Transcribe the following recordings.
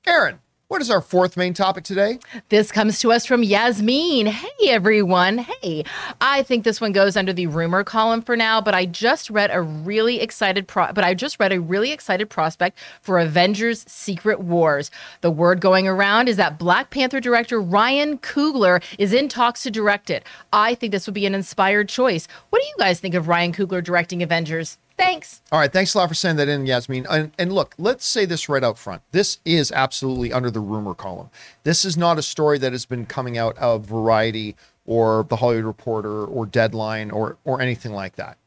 Aaron, what is our fourth main topic today? This comes to us from Yasmeen. Hey, everyone. Hey, I think this one goes under the rumor column for now, but I just read a really excited prospect for Avengers Secret Wars. The word going around is that Black Panther director Ryan Coogler is in talks to direct it. I think this would be an inspired choice. What do you guys think of Ryan Coogler directing Avengers? Thanks. All right. Thanks a lot for sending that in, Yasmeen. And look, let's say this right out front. This is absolutely under the rumor column. This is not a story that has been coming out of Variety or The Hollywood Reporter or Deadline or anything like that.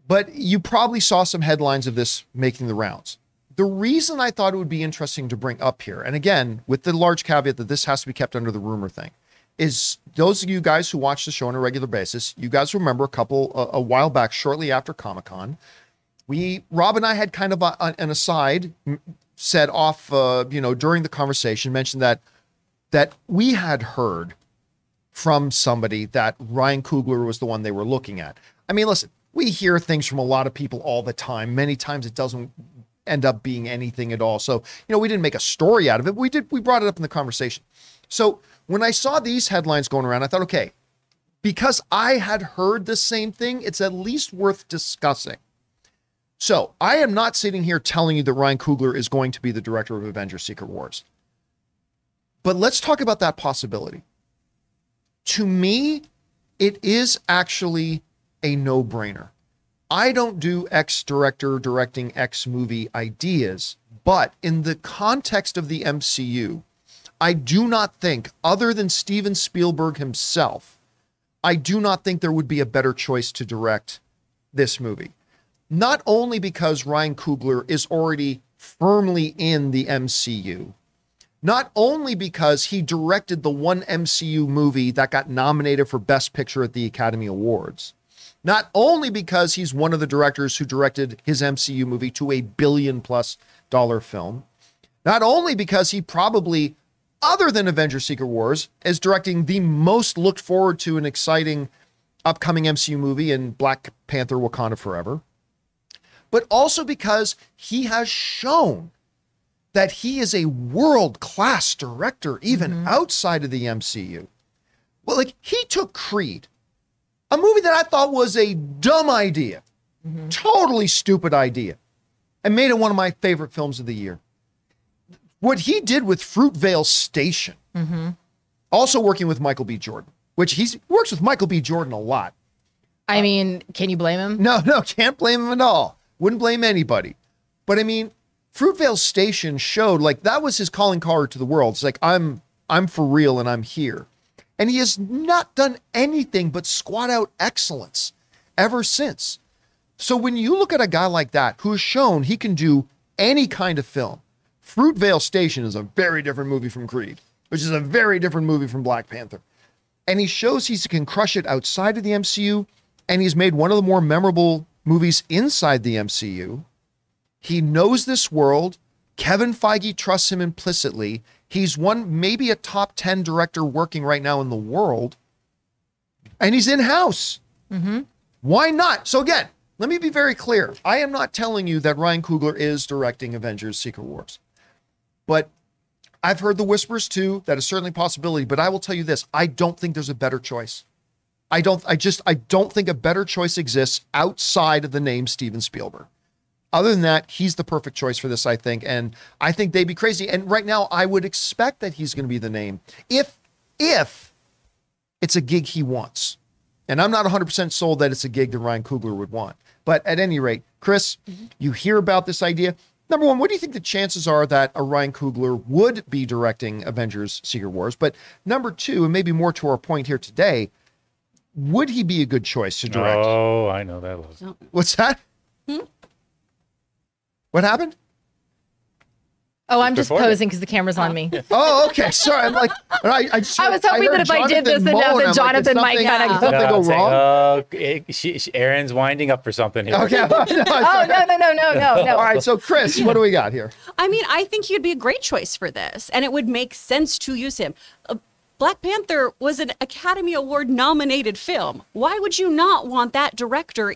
But you probably saw some headlines of this making the rounds. The reason I thought it would be interesting to bring up here, and again, with the large caveat that this has to be kept under the rumor thing, is those of you guys who watch the show on a regular basis, you guys remember a while back, shortly after Comic-Con, Rob and I had kind of an aside set off, during the conversation, mentioned that we had heard from somebody that Ryan Coogler was the one they were looking at. I mean, listen, we hear things from a lot of people all the time. Many times it doesn't end up being anything at all. So, we didn't make a story out of it. We brought it up in the conversation. So when I saw these headlines going around, I thought, okay, because I had heard the same thing, it's at least worth discussing. So I am not sitting here telling you that Ryan Coogler is going to be the director of Avengers Secret Wars. But let's talk about that possibility. To me, it is actually a no-brainer. I don't do X director directing X movie ideas, but in the context of the MCU, I do not think, other than Steven Spielberg himself, I do not think there would be a better choice to direct this movie. Not only because Ryan Coogler is already firmly in the MCU, not only because he directed the one MCU movie that got nominated for Best Picture at the Academy Awards, not only because he's one of the directors who directed his MCU movie to a $1 billion+ film, not only because he probably, other than Avengers Secret Wars, is directing the most looked forward to and exciting upcoming MCU movie in Black Panther Wakanda Forever, but also because he has shown that he is a world-class director, even outside of the MCU. Well, like, he took Creed, a movie that I thought was a dumb idea, totally stupid idea, and made it one of my favorite films of the year. What he did with Fruitvale Station, also working with Michael B. Jordan, which he works with Michael B. Jordan a lot. I mean, can you blame him? No, can't blame him at all. Wouldn't blame anybody. But I mean, Fruitvale Station showed, like, that was his calling card to the world. It's like, I'm for real and I'm here. And he has not done anything but squat out excellence ever since. So when you look at a guy like that who has shown he can do any kind of film, Fruitvale Station is a very different movie from Creed, which is a very different movie from Black Panther. And he shows he can crush it outside of the MCU, and he's made one of the more memorable movies inside the MCU. He knows this world. Kevin Feige trusts him implicitly. He's maybe a top 10 director working right now in the world, and he's in-house. Why not? So again, let me be very clear. I am not telling you that Ryan Coogler is directing Avengers Secret Wars. But I've heard the whispers too. That is certainly a possibility. But I will tell you this. I don't think there's a better choice. I don't think a better choice exists outside of the name Steven Spielberg. Other than that, he's the perfect choice for this, I think. And I think they'd be crazy. And right now, I would expect that he's going to be the name if it's a gig he wants. And I'm not 100% sold that it's a gig that Ryan Coogler would want. But at any rate, Chris, you hear about this idea. Number one, what do you think the chances are that a Ryan Coogler would be directing Avengers Secret Wars? But number two, and maybe more to our point here today, would he be a good choice to direct? Oh, I know that was. What's that? What happened? Oh, I'm just posing because the camera's on me. Oh, okay. Sorry. I'm like, I was hoping that if I did this enough, that Jonathan might kind of go wrong. Aaron's winding up for something here. Okay. No. All right. So, Chris, what do we got here? I mean, I think he'd be a great choice for this, and it would make sense to use him. Black Panther was an Academy Award nominated film. Why would you not want that director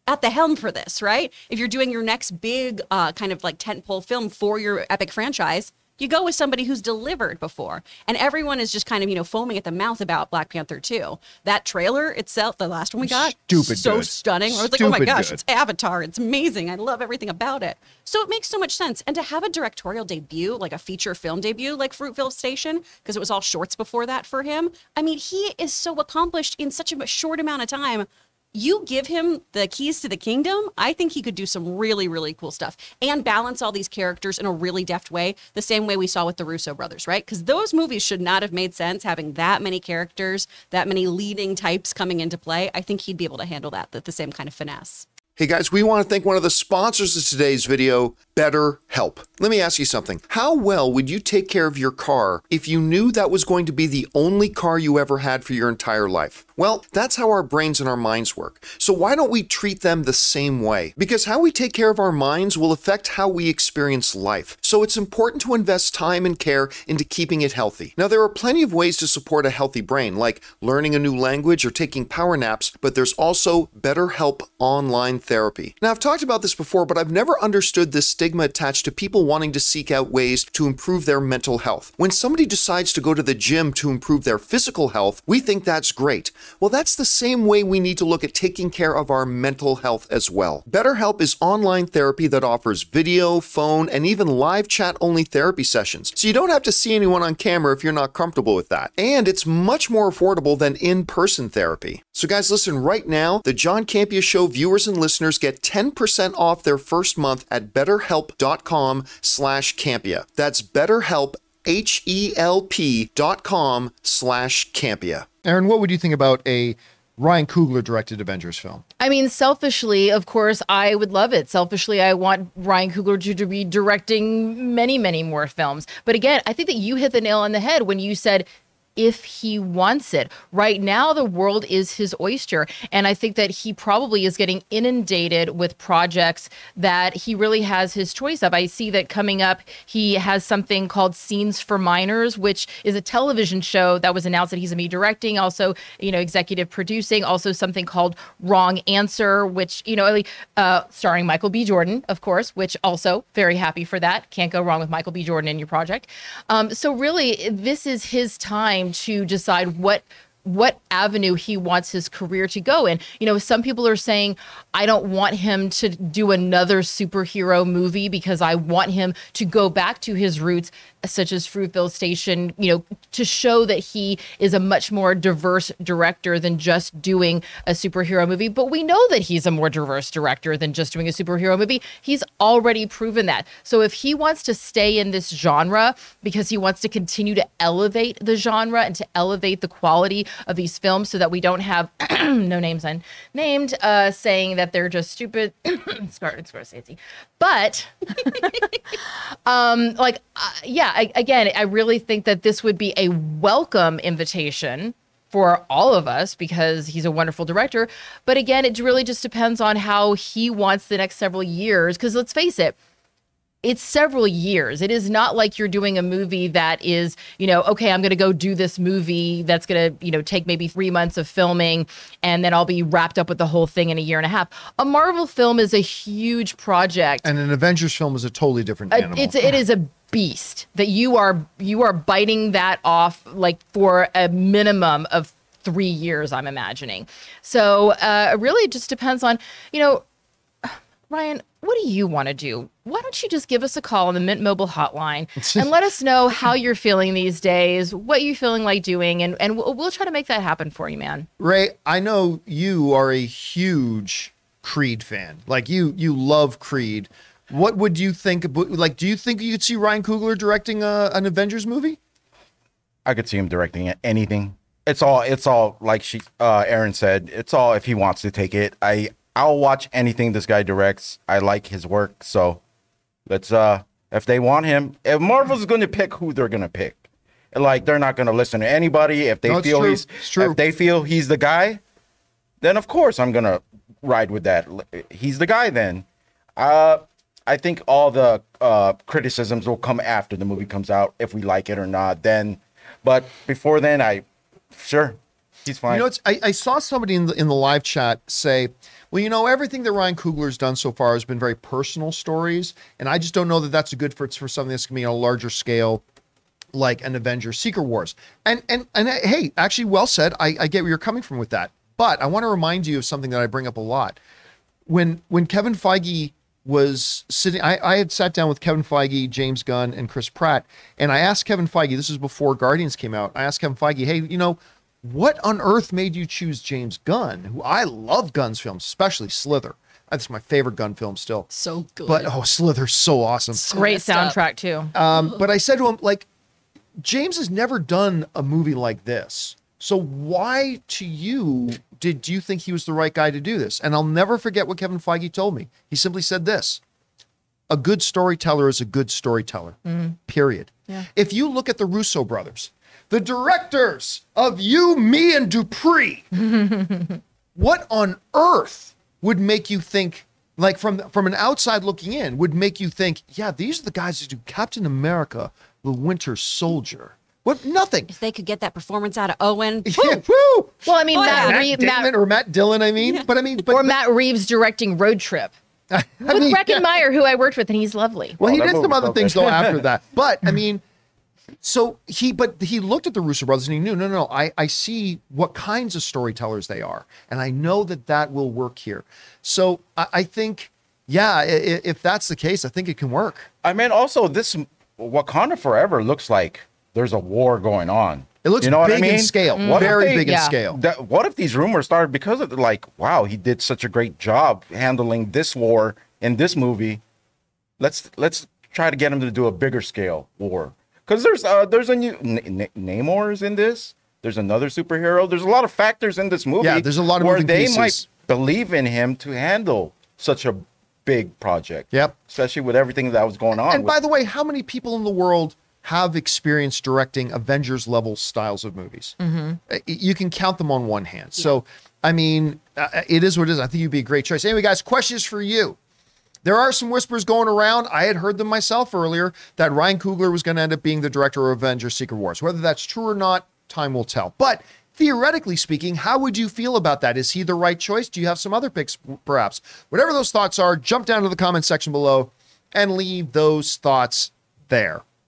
at the helm for this, right? If you're doing your next big kind of like tentpole film for your epic franchise, You go with somebody who's delivered before. And everyone is just kind of, foaming at the mouth about Black Panther 2. That trailer itself, the last one we got, so good. stunning. I was like, oh my Stupid gosh, good. it's Avatar. It's amazing. I love everything about it. So it makes so much sense. And to have a directorial debut, like a feature film debut, like Fruitvale Station, because it was all shorts before that for him. I mean, he is so accomplished in such a short amount of time. You give him the keys to the kingdom, I think he could do some really, really cool stuff and balance all these characters in a really deft way, the same way we saw with the Russo brothers, right? Because those movies should not have made sense having that many characters, that many leading types coming into play. I think he'd be able to handle that with the same kind of finesse. Hey guys, we want to thank one of the sponsors of today's video, BetterHelp. Let me ask you something. How well would you take care of your car if you knew that was going to be the only car you ever had for your entire life? Well, that's how our brains and our minds work. So why don't we treat them the same way? Because how we take care of our minds will affect how we experience life. So it's important to invest time and care into keeping it healthy. Now, there are plenty of ways to support a healthy brain, like learning a new language or taking power naps, but there's also BetterHelp online therapy. Now, I've talked about this before, but I've never understood this stigma attached to people wanting to seek out ways to improve their mental health. When somebody decides to go to the gym to improve their physical health, we think that's great. Well, that's the same way we need to look at taking care of our mental health as well. BetterHelp is online therapy that offers video, phone, and even live chat-only therapy sessions. So you don't have to see anyone on camera if you're not comfortable with that. And it's much more affordable than in-person therapy. So guys, listen, right now, the John Campea Show viewers and listeners get 10% off their first month at betterhelp.com/Campea. That's BetterHelp, HELP.com/Campea. Aaron, what would you think about a Ryan Coogler directed Avengers film? I mean, selfishly, of course, I would love it. Selfishly, I want Ryan Coogler to be directing many, many more films. But again, I think that you hit the nail on the head when you said, if he wants it. Right now, the world is his oyster. And I think that he probably is getting inundated with projects that he really has his choice of. I see that coming up, he has something called Scenes for Minors, which is a television show that was announced that he's going to be directing, also, executive producing, also something called Wrong Answer, which, starring Michael B. Jordan, of course, which also very happy for that. Can't go wrong with Michael B. Jordan in your project. So really, this is his time to decide what avenue he wants his career to go in. Some people are saying, I don't want him to do another superhero movie because I want him to go back to his roots, such as Fruitvale Station, to show that he is a much more diverse director than just doing a superhero movie. But we know that he's a more diverse director than just doing a superhero movie. He's already proven that. So if he wants to stay in this genre because he wants to continue to elevate the genre and to elevate the quality of these films so that we don't have no names unnamed saying that they're just stupid. Scorsese. But again, I really think that this would be a welcome invitation for all of us because he's a wonderful director. But again, it really just depends on how he wants the next several years. Because let's face it, it's several years. It is not like you're doing a movie that is, okay, I'm going to go do this movie that's going to, take maybe 3 months of filming and then I'll be wrapped up with the whole thing in a year and a half. A Marvel film is a huge project. And an Avengers film is a totally different animal. It is a beast that you are biting that off like for a minimum of 3 years, I'm imagining. So really it just depends on, Ryan, what do you want to do? Why don't you just give us a call on the Mint Mobile hotline and let us know how you're feeling these days, what you're feeling like doing, and we'll try to make that happen for you, man. Ray, I know you are a huge Creed fan. Like you love Creed. What would you think? Like, do you think you could see Ryan Coogler directing an Avengers movie? I could see him directing anything. It's all like Aaron said. It's all if he wants to take it. I'll watch anything this guy directs. I like his work, so let's if they want him, if Marvel's going to pick who they're going to pick, like they're not going to listen to anybody. If they feel if they feel he's the guy, then of course I'm going to ride with that. He's the guy. Then I think all the criticisms will come after the movie comes out, if we like it or not. Then, but before then, He's fine. You know, I saw somebody in the live chat say, well, you know, everything that Ryan Coogler's done so far has been very personal stories, and I just don't know that that's a good fit for something that's going to be on a larger scale, like an Avengers Secret Wars. And hey, actually, well said. I get where you're coming from with that. But I want to remind you of something that I bring up a lot. When Kevin Feige was sitting, I had sat down with Kevin Feige, James Gunn, and Chris Pratt, and I asked Kevin Feige, this is before Guardians came out, I asked Kevin Feige, hey, you know, what on earth made you choose James Gunn, who I love Gunn's films, especially Slither. That's my favorite Gunn film still. So good. But, oh, Slither's so awesome. Great messed up. soundtrack too. But I said to him, like, James has never done a movie like this. So why, to you, did you think he was the right guy to do this? And I'll never forget what Kevin Feige told me. He simply said this: a good storyteller is a good storyteller, period. Yeah. If you look at the Russo brothers, the directors of You, Me, and Dupree, what on earth would make you think, like from an outside looking in, would make you think, yeah, these are the guys who do Captain America, the Winter Soldier. What? Nothing. If they could get that performance out of Owen. Yeah, woo! Well, I mean, Oh, yeah. Matt Dillon, I mean. But I mean, but, or Matt Reeves directing Road Trip I with mean, Breckin Meyer, who I worked with, and he's lovely. well, he that did some movie other felt things good. though after that. But I mean, so he looked at the Russo brothers and he knew, no, I see what kinds of storytellers they are, and I know that will work here. So I think, yeah, if that's the case, I think it can work. I mean, also this Wakanda Forever looks like there's a war going on. It looks you know big what I mean? in scale, What if very they- big in Yeah. scale. What if these rumors started because of like, wow, he did such a great job handling this war in this movie. Let's try to get him to do a bigger scale war. Because there's a new Namor is in this. There's another superhero. There's a lot of factors in this movie. Yeah, there's a lot of where moving they pieces. might believe in him to handle such a big project. Yep. Especially with everything that was going on. And by the way, how many people in the world have experience directing Avengers level styles of movies? You can count them on one hand. So, I mean, it is what it is. I think you'd be a great choice. Anyway, guys, questions for you. There are some whispers going around. I had heard them myself earlier that Ryan Coogler was going to end up being the director of Avengers Secret Wars. Whether that's true or not, time will tell. But theoretically speaking, how would you feel about that? Is he the right choice? Do you have some other picks, perhaps? Whatever those thoughts are, jump down to the comment section below and leave those thoughts there.